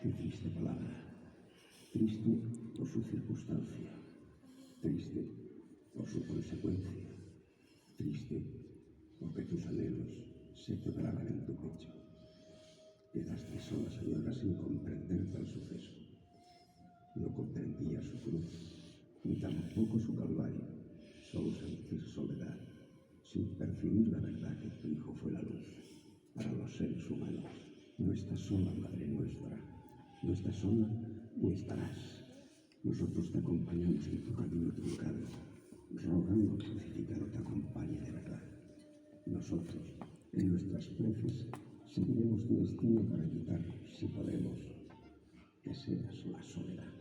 Qué triste palabra. Triste por su circunstancia. Triste por su consecuencia. Triste porque tus anhelos se quebraban en tu pecho. Quedaste sola, señora, sin comprender tal suceso. No comprendía su cruz, ni tampoco su calvario. Solo sentir soledad, sin percibir la verdad que tu hijo fue la luz para los seres humanos. No estás sola, Madre nuestra. No estás sola ni estarás. Nosotros te acompañamos en tu camino truncado, rogando que el crucificado te acompañe de verdad. Nosotros, en nuestras preces, seguiremos tu destino para evitar, si podemos, que seas la soledad.